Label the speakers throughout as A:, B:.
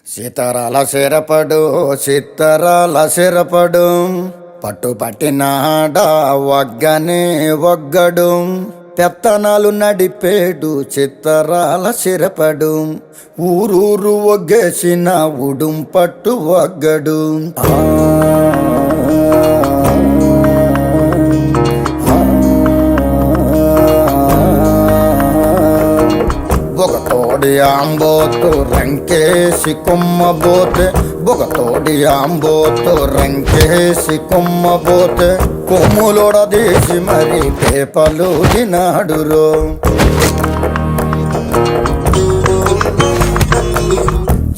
A: సీతారాల సిరపడు సీతారాల సిరపడు పట్టుపట్టినాడా వగ్గనే వగ్గడు పెత్తనాలు నడిపేడు చిత్తరాల సిరపడు ఊరూరు ఒగ్గేసిన ఉడుం పట్టు వగ్గడు బొగతోడి ఆంబోతు రంకేసి కొమ్మబోతే బొగతోడి ఆంబోతు రంకేసి కొమ్మబోతే కొమ్ములొడదీసి మరి పేపలు దినాడురో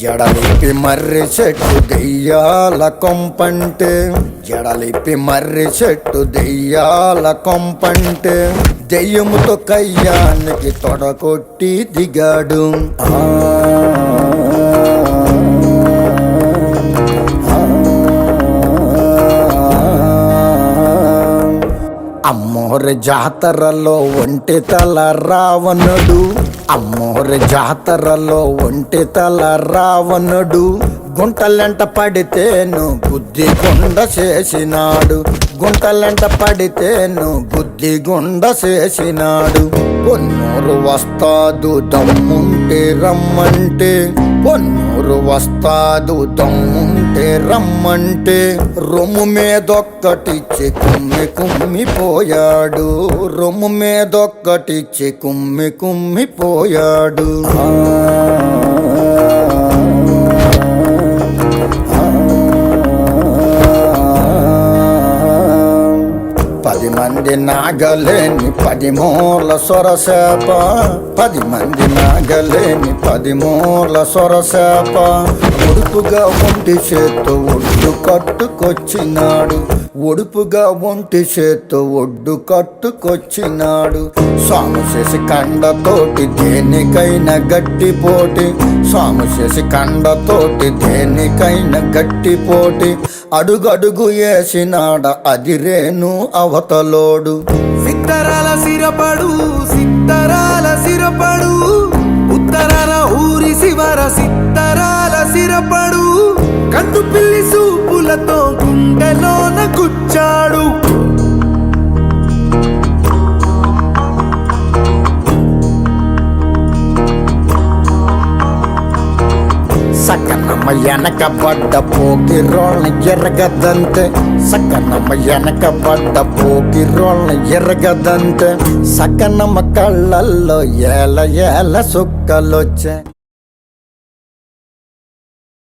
A: జడలిపి మర్రి చెట్టు దెయ్యాల కొంపంటే జడలిపి మర్రి చెట్టు దెయ్యాల కొంపంటే దెయ్యముతో కయ్యానికి తొడకొట్టి దిగాడు అమ్మోరి జాతరలో ఒంటి తల రావణుడు అమ్మోరి జాతరలో ఒంటి తల రావణుడు గుంటలెంట పడితేను బుద్ధి గుండ చేసినాడు గుంటలెంట పడితేను బుద్ధి గుండ చేసినాడు పొన్నూరు వస్తాదు దమ్ముంటే రమ్మంటే పొన్నూరు వస్తాదు దమ్ముంటే రమ్మంటే రొమ్ము మీదొక్కటిచ్చి కుమ్మి కుమ్మిపోయాడు రొమ్ము మీదొక్కటిచ్చి కుమ్మి కుమ్మిపోయాడు పది మంది నాగలేని 10 మూల సొరసేప 10 మంది నాగలేని 10 మూల సొరసేప ఒడుపుగా ఒంటి చేత్తో ఒడ్డు కట్టుకొచ్చినాడు ఒడుపుగా ఒంటి చేత్తో ఒడ్డు కట్టుకొచ్చినాడు సాము చేసి కండతోటి దేనికైనా గట్టిపోటి సాము చేసి కండతోటి దేనికైనా గట్టిపోటి అడుగడుగు వేసినాడ అదిరేను అవతలోడు
B: సిత్తరాల సిరపడు సిత్తరాల సిరపడు ఉత్తరాల ఊరి శివర సిత్తరాల సిరపడు కన్ను పిల్లి సూపులతో గుండెలోన గుచ్చాడు
A: సకనమ్మ వెనకబడ్డ పోకిరోళ్ళని ఎరగదంతే సకనమ్మ వెనకబడ్డ పోకిరోళ్ళని ఎరగదంతే సకనమ్మ కళ్ళల్లో ఏల ఏల సుక్కలొచ్చే